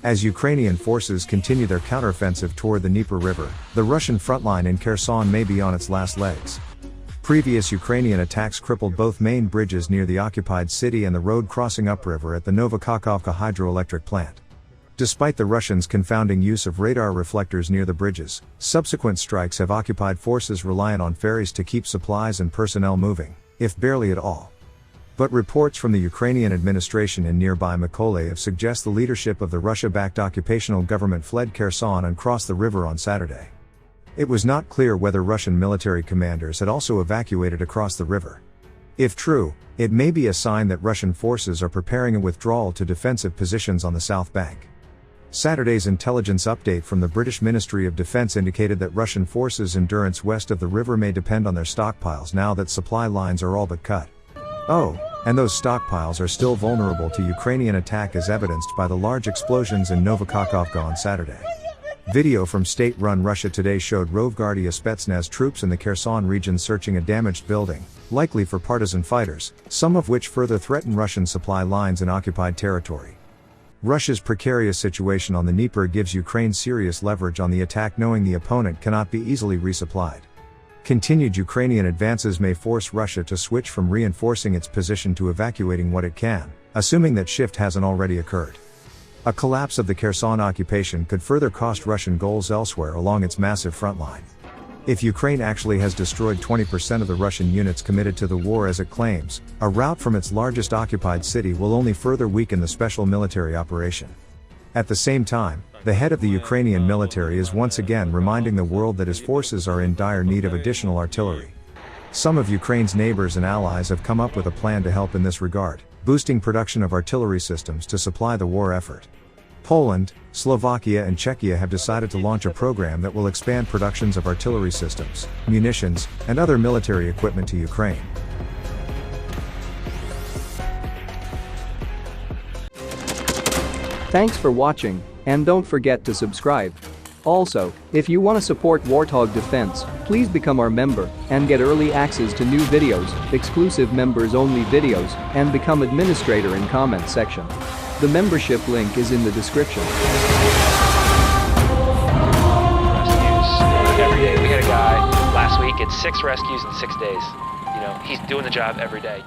As Ukrainian forces continue their counteroffensive toward the Dnieper River, the Russian front line in Kherson may be on its last legs. Previous Ukrainian attacks crippled both main bridges near the occupied city and the road crossing upriver at the Novokakhovka hydroelectric plant. Despite the Russians' confounding use of radar reflectors near the bridges, subsequent strikes have occupied forces reliant on ferries to keep supplies and personnel moving, if barely at all. But reports from the Ukrainian administration in nearby Mykolaiv suggest the leadership of the Russia-backed occupational government fled Kherson and crossed the river on Saturday. It was not clear whether Russian military commanders had also evacuated across the river. If true, it may be a sign that Russian forces are preparing a withdrawal to defensive positions on the south bank. Saturday's intelligence update from the British Ministry of Defence indicated that Russian forces' endurance west of the river may depend on their stockpiles now that supply lines are all but cut. Oh, and those stockpiles are still vulnerable to Ukrainian attack as evidenced by the large explosions in Novokakhovka on Saturday. Video from state-run Russia Today showed Rovgardia Spetsnaz troops in the Kherson region searching a damaged building, likely for partisan fighters, some of which further threaten Russian supply lines in occupied territory. Russia's precarious situation on the Dnieper gives Ukraine serious leverage on the attack, knowing the opponent cannot be easily resupplied. Continued Ukrainian advances may force Russia to switch from reinforcing its position to evacuating what it can, assuming that shift hasn't already occurred. A collapse of the Kherson occupation could further cost Russian goals elsewhere along its massive front line. If Ukraine actually has destroyed 20% of the Russian units committed to the war as it claims, a rout from its largest occupied city will only further weaken the special military operation. At the same time, the head of the Ukrainian military is once again reminding the world that his forces are in dire need of additional artillery. Some of Ukraine's neighbors and allies have come up with a plan to help in this regard, boosting production of artillery systems to supply the war effort. Poland, Slovakia and Czechia have decided to launch a program that will expand productions of artillery systems, munitions, and other military equipment to Ukraine. Thanks for watching, and don't forget to subscribe. Also, if you want to support Warthog Defense, please become our member and get early access to new videos, exclusive members-only videos, and become administrator in comment section. The membership link is in the description. Rescues every day. We had a guy last week at 6 rescues in 6 days. He's doing the job every day.